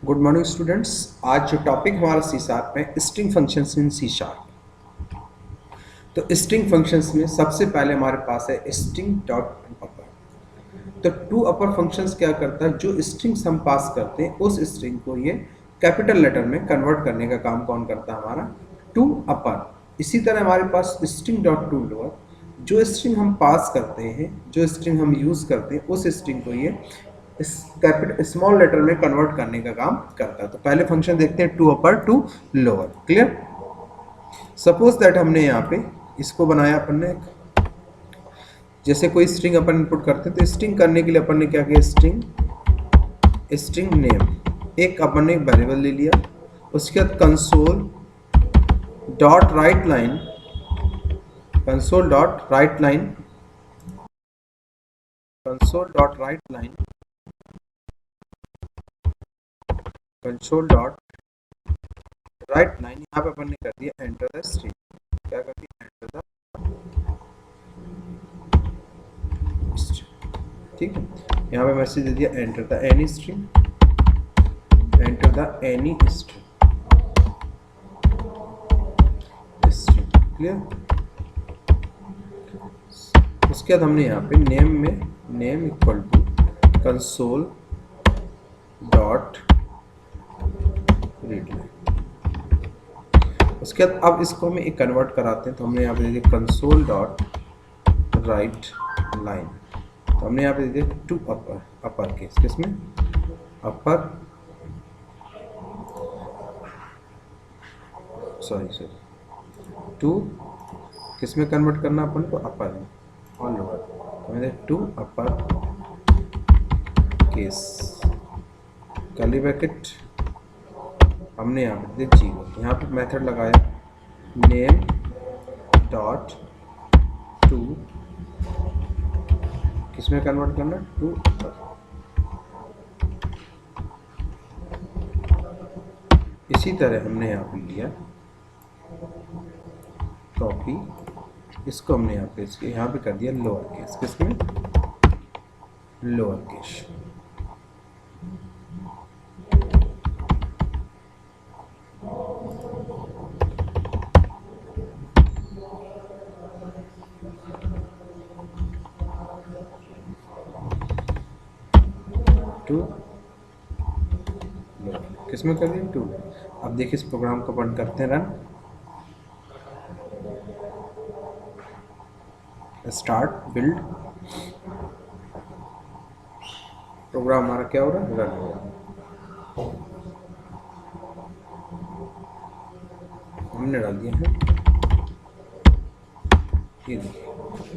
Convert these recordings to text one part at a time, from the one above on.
Good morning students. आज जो topic हमारा सी शार्प में string functions in C sharp. तो स्ट्रिंग फंक्शंस में सबसे पहले हमारे पास है स्ट्रिंग डॉट टू अपर। तो टू अपर फंक्शंस क्या करता है, जो स्ट्रिंग्स हम पास करते हैं उस स्ट्रिंग को ये कैपिटल लेटर में कन्वर्ट करने का काम कौन करता है, हमारा टू अपर। इसी तरह हमारे पास स्ट्रिंग डॉट टू लोअर, जो स्ट्रिंग हम पास करते हैं, जो स्ट्रिंग हम यूज करते हैं उस स्ट्रिंग को ये इस कैपिटल स्मॉल लेटर में कन्वर्ट करने का काम करता है। तो पहले फंक्शन देखते हैं, to upper to lower. Clear. Suppose that हमने यहाँ पे इसको बनाया अपन ने, जैसे कोई स्ट्रिंग अपन इनपुट करते हैं तो स्ट्रिंग करने के लिए अपन ने क्या किया, स्ट्रिंग नेम एक अपन ने वेरिएबल ले लिया। उसके बाद console dot right line, console dot right line, console dot right line, console dot right line. यहाँ पे अपन ने कर दिया एंटर द स्ट्रिंग। क्या कर दिया, एंटर द, ठीक है। यहाँ पे मैसेज दे दिया enter the any string, enter the any string. Clear. उसके बाद हमने यहाँ पे नेम में name equal to console dot read line. उसके बाद अब इसको हम एक कन्वर्ट कराते हैं, तो हमने यहाँ पे दे दिया कंसोल डॉट राइट लाइन। तो हमने यहाँ पे दे दिया टू अपर, अपर केस, किसमें, अपर, सॉरी टू किसमें कन्वर्ट करना अपन को, अपर में और लोअर। तो मैंने to upper case curly bracket, हमने यहाँ पे दे जीरो। यहाँ पे मेथड लगाया नेम डॉट टू, किसमें कन्वर्ट करना, टू अपर। इसी तरह हमने यहाँ पे लिया कॉपी, इसको हमने यहाँ पे इसके यहाँ पे कर दिया लोअर केस, किसमें, लोअर केस। टू किसमें कर दिया, टू। अब देखिए इस प्रोग्राम को बंद करते हैं, रन, स्टार्ट बिल्ड। प्रोग्राम हमारा क्या हो रहा है, रन हो रहा है। हमने डाल दिया है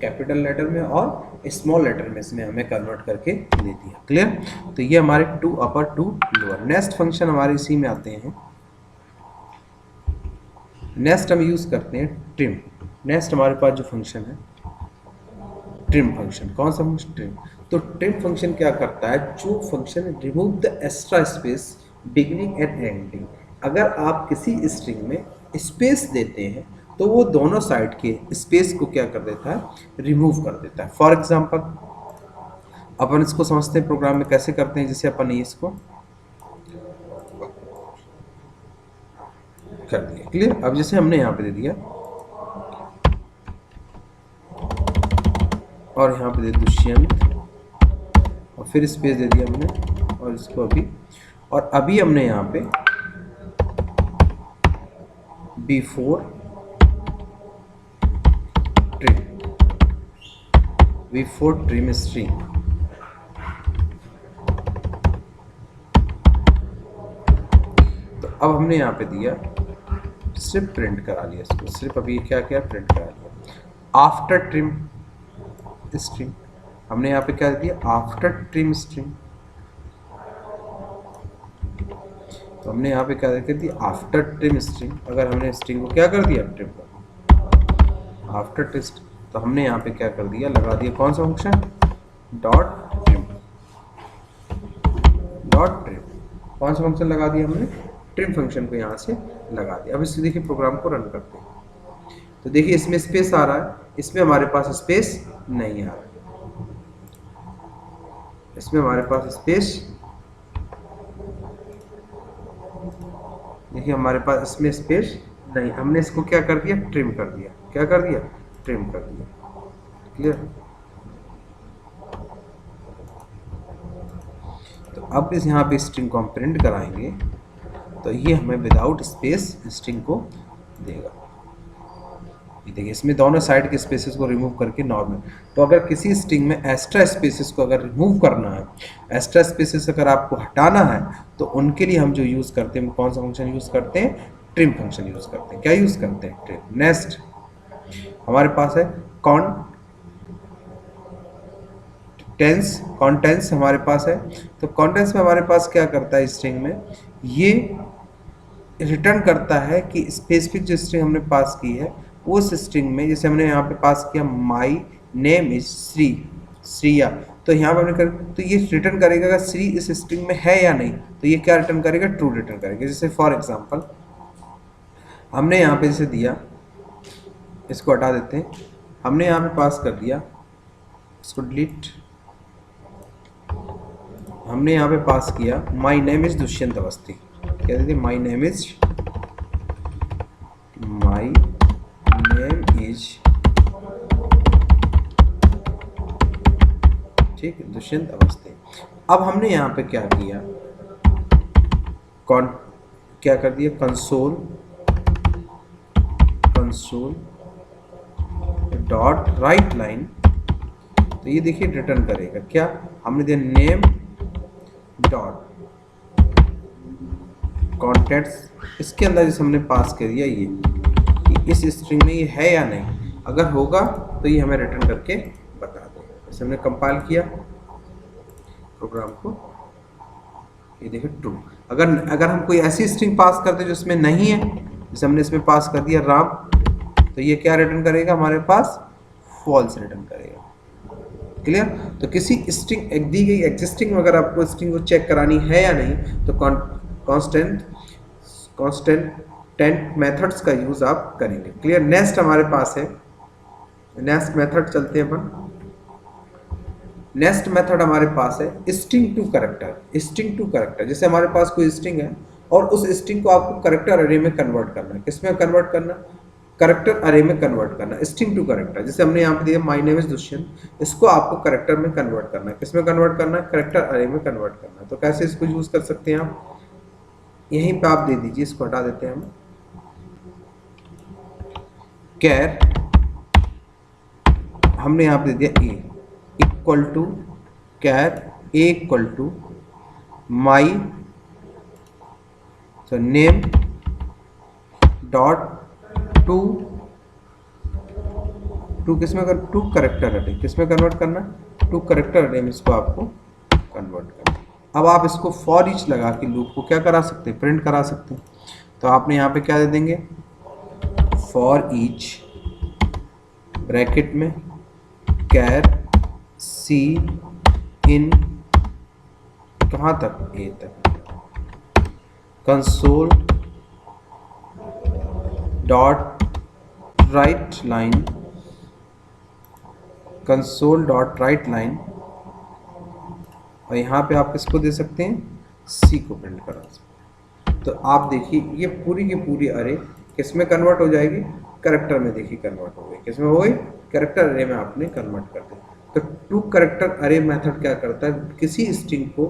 कैपिटल लेटर में और स्मॉल लेटर में, इसमें हमें कन्वर्ट करके दे दिया। क्लियर। तो ये हमारे to upper to lower. Next function हमारे इसी में आते हैं। नेक्स्ट हम यूज करते हैं ट्रिम। नेक्स्ट हमारे पास जो फंक्शन है ट्रिम फंक्शन। कौन सा फंक्शन, ट्रिम। तो ट्रिम फंक्शन क्या करता है, जो function remove the extra space beginning and ending. अगर आप किसी स्ट्रिंग में स्पेस देते हैं तो वो दोनों साइड के स्पेस को क्या कर देता है, रिमूव कर देता है। फॉर एग्जांपल अपन इसको समझते हैं प्रोग्राम में कैसे करते हैं, जैसे अपन इसको कर दिया। क्लियर। अब जैसे हमने यहाँ पे दे दिया और यहाँ पे दे दुष्यंत और फिर स्पेस दे दिया हमने और इसको अभी, और अभी हमने यहाँ पे before trim, before trim string. तो अब हमने यहाँ पे दिया, सिर्फ प्रिंट करा लिया इसको, सिर्फ अभी क्या क्या प्रिंट करा लिया आफ्टर ट्रिम स्ट्रिंग। हमने यहाँ पे क्या दिया, आफ्टर ट्रिम स्ट्रिंग। तो हमने यहाँ पे क्या कर दिया, आफ्टर ट्रिम स्ट्रिंग। अगर हमने स्ट्रिंग को क्या कर दिया, ट्रिम कर, आफ्टर टेस्ट। तो हमने यहाँ पे क्या कर दिया, लगा दिया कौन सा function, dot trim, dot trim. कौन सा फंक्शन लगा दिया हमने, ट्रिम फंक्शन को यहाँ से लगा दिया। अब इससे देखिए प्रोग्राम को रन करते हैं। तो देखिए इसमें स्पेस आ रहा है, इसमें हमारे पास स्पेस नहीं आ रहा है। इसमें हमारे पास स्पेस देखिए हमारे पास इसमें स्पेस नहीं, हमने इसको क्या कर दिया, ट्रिम कर दिया। क्या कर दिया, ट्रिम कर दिया। क्लियर। तो अब इस यहाँ पे स्ट्रिंग को हम प्रिंट कराएंगे तो ये हमें विदाउट स्पेस स्ट्रिंग को देगा। ये देखिए इसमें दोनों साइड के स्पेसेस को रिमूव करके नॉर्मल। तो अगर किसी स्ट्रिंग में एक्स्ट्रा स्पेसेस को अगर रिमूव करना है, एक्स्ट्रा स्पेसेस अगर आपको हटाना है, तो उनके लिए हम जो यूज़ करते हैं, कौन सा फंक्शन यूज़ करते हैं, ट्रिम फंक्शन यूज़ करते हैं। क्या यूज़ करते हैं, ट्रिम। नेक्स्ट हमारे पास है कॉन्टेंट्स हमारे पास है। तो कॉन्टेंट्स में हमारे पास क्या करता है, स्ट्रिंग में ये रिटर्न करता है कि स्पेसिफिक जो स्ट्रिंग हमने पास की है उस स्ट्रिंग में, जैसे हमने यहाँ पे पास किया माई नेम इज श्रिया, तो यहाँ पर हमने कर, तो ये रिटर्न करेगा अगर श्री इस स्ट्रिंग में है या नहीं, तो ये क्या रिटर्न करेगा, ट्रू रिटर्न करेगा। जैसे फॉर एग्जांपल हमने यहाँ पे जैसे दिया, इसको हटा देते हैं, हमने यहाँ पे पास कर दिया, इसको डिलीट, हमने यहाँ पे पास किया my name is Dushyant Awasthi. क्या देते, माई नेम इज ठीक है, दुष्यंत अवस्थी। अब हमने यहाँ पे क्या किया, क्या कर दिया, कंसोल डॉट राइट लाइन, तो ये देखिए रिटर्न करेगा क्या, हमने दिया नेम डॉट कॉन्टेक्ट्स, इसके अंदर जैसे हमने पास कर दिया ये कि इस स्ट्रिंग में ये है या नहीं, अगर होगा तो ये हमें रिटर्न करके बता देगा। जैसे हमने कंपाइल किया प्रोग्राम को, ये देखिए ट्रू। अगर हम कोई ऐसी स्ट्रिंग पास करते जो इसमें नहीं है, जैसे हमने इसमें पास कर दिया राम, तो ये क्या रिटर्न करेगा, हमारे पास फॉल्स रिटर्न करेगा। क्लियर। तो किसी स्ट्रिंग दी गई एग्जिस्टिंग में अगर आपको स्ट्रिंग को चेक करानी है या नहीं, तो कांस्टेंट मेथड्स का यूज आप करेंगे। क्लियर। नेक्स्ट हमारे पास है, नेक्स्ट मेथड चलते हैं अपन। नेक्स्ट मेथड हमारे पास है स्ट्रिंग टू कैरेक्टर। जैसे हमारे पास कोई स्ट्रिंग है और उस स्ट्रिंग को आपको कैरेक्टर अरे में कन्वर्ट करना है। किसमें कन्वर्ट करना, कैरेक्टर अरे में कन्वर्ट करना, स्ट्रिंग टू कैरेक्टर। जैसे हमने यहाँ पे दिया माय नेम इज दुष्यंत, इसको आपको कैरेक्टर में कन्वर्ट करना है। किसमें कन्वर्ट करना है, कैरेक्टर अरे में कन्वर्ट करना है। तो कैसे इसको यूज कर सकते हैं आप, यहीं पे आप दे दीजिए, इसको हटा देते हैं हम, कैर, हमने यहाँ पे दे दिया A equal to car A equal to my name dot to किसमें कर, टू करेक्टर अरे, किसमें कन्वर्ट करना, टू करेक्टर अरे में इसको आपको कन्वर्ट करना। अब आप इसको फॉर ईच लगा के लूप को क्या करा सकते हैं, प्रिंट करा सकते हैं। तो आपने यहाँ पे क्या दे देंगे, फॉर ईच ब्रैकेट में कैर सी इन कहाँ तक, ए तक, console dot right line, console dot right line, और यहाँ पे आप किसको दे सकते हैं, सी को प्रिंट करा सकते हैं। तो आप देखिए ये पूरी की पूरी अरे किसमें कन्वर्ट हो जाएगी, कैरेक्टर में। देखिए कन्वर्ट हो गई, किसमें हो गई, कैरेक्टर अरे में आपने कन्वर्ट कर दिया। तो टू कैरेक्टर अरे मेथड क्या करता है, किसी स्ट्रिंग को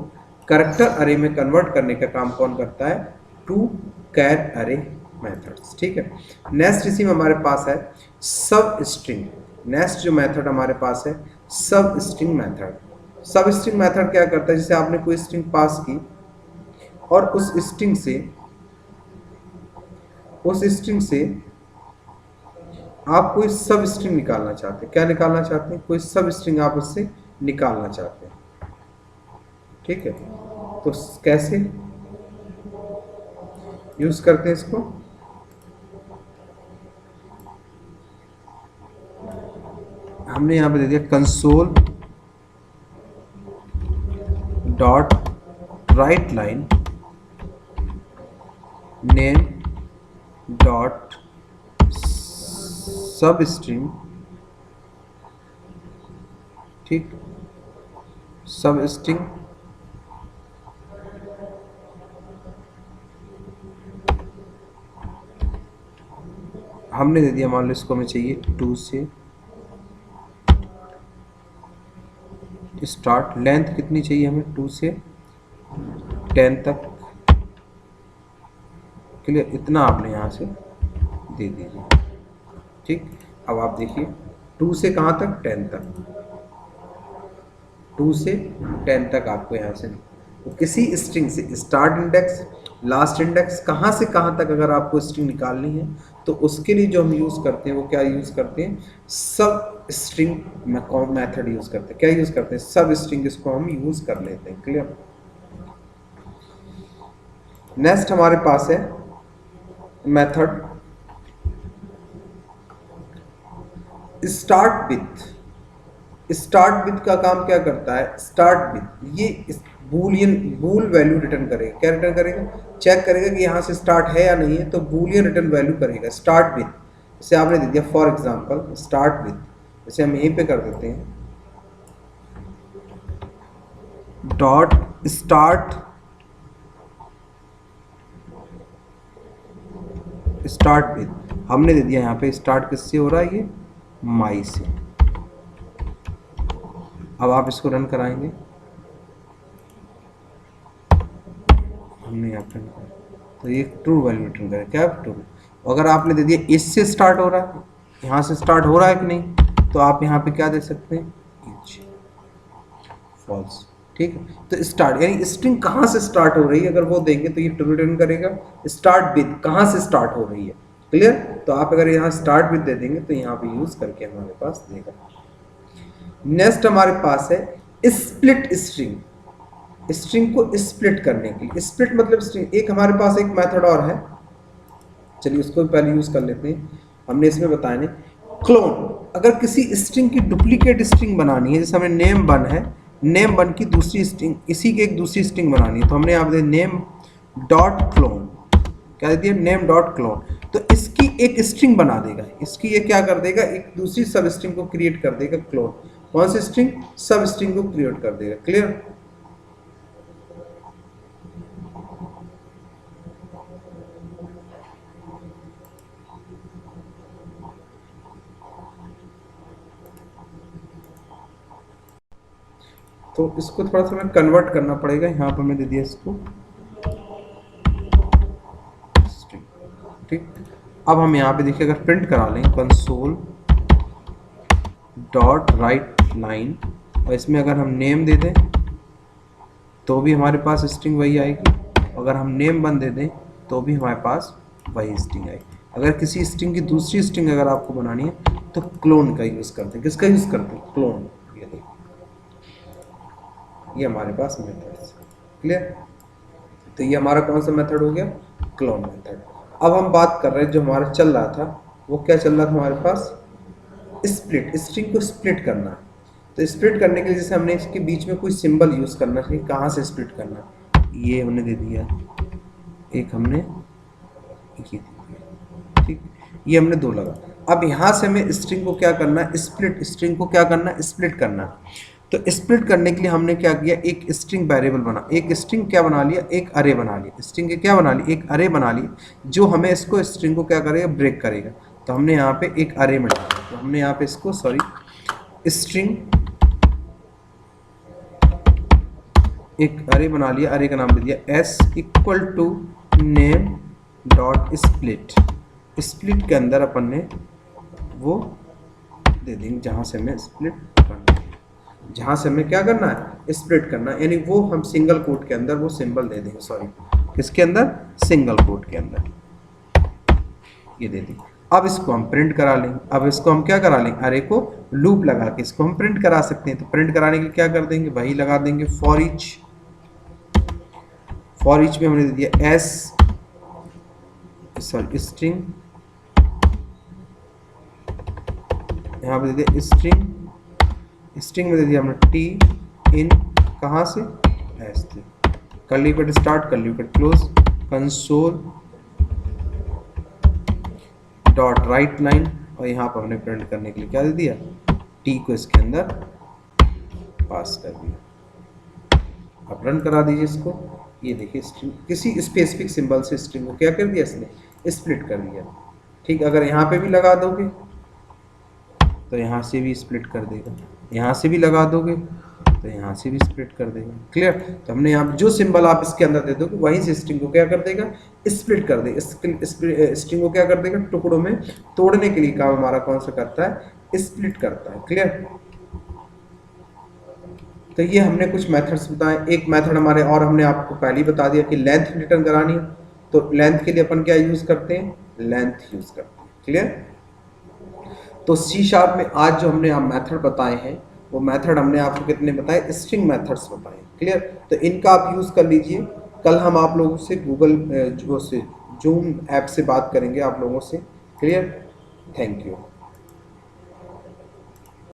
कैरेक्टर अरे में कन्वर्ट करने का काम कौन करता है, टू कैर अरे मेथड्स। ठीक है। नेक्स्ट इसी में हमारे पास है सब स्ट्रिंग। नेक्स्ट जो मेथड हमारे पास है सब स्ट्रिंग मेथड। सब स्ट्रिंग मेथड क्या करता है, जैसे आपने कोई स्ट्रिंग पास की और उस स्ट्रिंग से आप कोई सब स्ट्रिंग निकालना चाहते हैं। क्या निकालना चाहते हैं, कोई सब स्ट्रिंग आप उससे निकालना चाहते हैं। ठीक है। तो कैसे यूज करते हैं इसको, हमने यहाँ पे दे दिया console dot right line name dot सब स्ट्रिंग, ठीक, सब स्ट्रिंग हमने दे दिया, मान लो इसको हमें चाहिए 2 से स्टार्ट, लेंथ कितनी चाहिए हमें, 2 से 10 तक, क्लियर, इतना आपने यहाँ से दे दीजिए। ठीक, अब आप देखिए 2 से कहाँ तक, 10 तक, 2 से 10 तक आपको यहाँ से, तो किसी स्ट्रिंग से स्टार्ट इंडेक्स, लास्ट इंडेक्स, कहाँ से कहाँ तक अगर आपको स्ट्रिंग निकालनी है तो उसके लिए जो हम यूज़ करते हैं वो क्या यूज़ करते हैं, सब स्ट्रिंग मेथड यूज़ करते हैं। क्या यूज़ करते हैं, सब स्ट्रिंग, इसको हम यूज़ कर लेते हैं। क्लियर। नेक्स्ट हमारे पास है method start with. Start with का काम क्या करता है, स्टार्ट विथ ये बूल वैल्यू रिटर्न करेगा। क्या रिटर्न करेगा, चेक करेगा कि यहाँ से स्टार्ट है या नहीं है, तो बूलियन रिटर्न वैल्यू करेगा स्टार्ट विथ। जैसे आपने दे दिया फॉर एग्जांपल स्टार्ट विथ, जैसे हम यहीं पे कर देते हैं डॉट स्टार्ट विथ, हमने दे दिया यहाँ पे स्टार्ट किससे हो रहा है, ये माई से। अब आप इसको रन कराएंगे, हमने यहाँ पे तो ये ट्रू वैल्यू रिटर्न करें, क्या ट्रू। अगर आपने दे दिया इससे स्टार्ट हो रहा है, यहाँ से स्टार्ट हो रहा है कि नहीं, तो आप यहाँ पे क्या दे सकते हैं, फॉल्स। ठीक है, तो स्टार्ट यानी स्ट्रिंग कहाँ से स्टार्ट हो रही है, अगर वो देंगे तो ये ट्रू रिटर्न करेगा। स्टार्ट विद कहाँ से स्टार्ट हो रही है, क्लियर। तो आप अगर यहाँ स्टार्ट विद दे देंगे तो यहाँ पे यूज करके हमारे पास देगा। नेक्स्ट हमारे पास है स्प्लिट स्ट्रिंग। स्ट्रिंग को स्प्लिट करने के लिए, स्प्लिट मतलब स्ट्रिंग, एक हमारे पास एक मेथड और है, चलिए उसको भी पहले यूज कर लेते हैं। हमने इसमें बताया नहीं, क्लोन। अगर किसी स्ट्रिंग की डुप्लीकेट स्ट्रिंग बनानी है, जैसे हमें नेम वन है, नेम वन की दूसरी स्ट्रिंग, इसी की एक दूसरी स्ट्रिंग बनानी है, तो हमने यहाँ पे नेम डॉट क्लोन, क्या दे दिया, नेम डॉट क्लोन। तो इसकी एक स्ट्रिंग बना देगा, इसकी ये क्या कर देगा, एक दूसरी सब स्ट्रिंग को क्रिएट कर देगा क्लोन। कौन सी स्ट्रिंग, सब स्ट्रिंग को क्रिएट कर देगा। क्लियर। तो इसको थोड़ा सा हमें कन्वर्ट करना पड़ेगा, यहाँ पर मैं दे दिया इसको स्ट्रिंग। ठीक, अब हम यहाँ पे देखिए अगर प्रिंट करा लें कंसोल डॉट राइट लाइन, और इसमें अगर हम नेम दे दें तो भी हमारे पास स्ट्रिंग वही आएगी, अगर हम नेम वन दे दें तो भी हमारे पास वही स्ट्रिंग आएगी। अगर किसी स्ट्रिंग की दूसरी स्ट्रिंग अगर आपको बनानी है तो क्लोन का यूज़ करते हैं। किसका यूज़ करते हैं, क्लोन। ये देखिए, ये हमारे पास मेथड है। क्लियर। तो ये हमारा कौन सा मेथड हो गया, क्लोन मेथड। अब हम बात कर रहे हैं जो हमारा चल रहा था, वो क्या चल रहा था हमारे पास, स्प्लिट, स्ट्रिंग को स्प्लिट करना है। तो स्प्लिट करने के लिए जैसे हमने इसके बीच में कोई सिंबल यूज़ करना चाहिए, कहाँ से स्प्लिट करना, ये हमने दे दिया, एक हमने ये दे दिया। ठीक, ये हमने दो लगा। अब यहाँ से हमें स्ट्रिंग को क्या करना है, स्प्लिट, स्ट्रिंग को क्या करना है, स्प्लिट करना है। तो स्प्लिट करने के लिए हमने क्या किया, एक स्ट्रिंग वेरिएबल बना, एक स्ट्रिंग क्या बना लिया, एक अरे बना लिया। स्ट्रिंग के क्या बना लिया, एक अरे बना लिया, जो हमें इसको स्ट्रिंग को क्या करेगा, ब्रेक करेगा। तो हमने यहाँ पे एक अरे में डाला, तो हमने यहाँ पे इसको स्ट्रिंग एक अरे बना लिया, अरे का नाम दे दिया s equal to name dot split. Split के अंदर अपन ने वो दे देंगे जहाँ से हमें स्प्लिट करना है, जहाँ से हमें क्या करना है, स्प्लिट करना है, यानी वो हम सिंगल कोट के अंदर वो सिंबल दे देंगे, सॉरी किसके अंदर, सिंगल कोट के अंदर ये दे देंगे। अब इसको हम प्रिंट करा लेंगे, अब इसको हम क्या करा लेंगे, अरे को लूप लगा के इसको हम प्रिंट करा सकते हैं। तो प्रिंट कराने के लिए क्या कर देंगे, वही लगा देंगे फॉर ईच। फॉर ईच में हमने दे दिया एस, सॉरी स्ट्रिंग, यहाँ पे दे दिया स्ट्रिंग, स्ट्रिंग में दे दिया हमने टी इन, कहाँ से, एस से, curly bracket start, curly bracket close, console dot right line, और यहाँ पर हमने प्रिंट करने के लिए क्या दे दिया, टी को इसके अंदर पास कर दिया। अब रन करा दीजिए इसको, ये देखिए स्ट्रिंग किसी स्पेसिफिक सिंबल से स्ट्रिंग को क्या कर दिया इसने, स्प्लिट कर दिया। ठीक, अगर यहाँ पे भी लगा दोगे तो यहाँ से भी स्प्लिट कर देगा, यहाँ से भी लगा दोगे तो यहाँ से भी स्प्लिट कर देगा। क्लियर? तो हमने यहाँ जो सिंबल आप इसके अंदर दे दोगे वहीं से स्ट्रिंग को क्या कर देगा, स्प्लिट कर देगा। स्ट्रिंग को क्या कर देगा, टुकड़ों में तोड़ने के लिए काम हमारा कौन सा करता है, स्प्लिट करता है। क्लियर? तो ये हमने कुछ मेथड्स बताए। एक मेथड हमारे और हमने आपको पहले ही बता दिया कि लेंथ रिटर्न करानी है, तो लेंथ के लिए अपन क्या यूज करते हैं, लेंथ यूज करते हैं। क्लियर? तो सी शार्प में आज जो हमने आप मेथड बताए हैं वो मेथड हमने आपको कितने बताए, स्ट्रिंग मेथड्स बताए। क्लियर? तो इनका आप यूज कर लीजिए। कल हम आप लोगों से गूगल जो से जूम ऐप से बात करेंगे आप लोगों से। क्लियर? Thank you.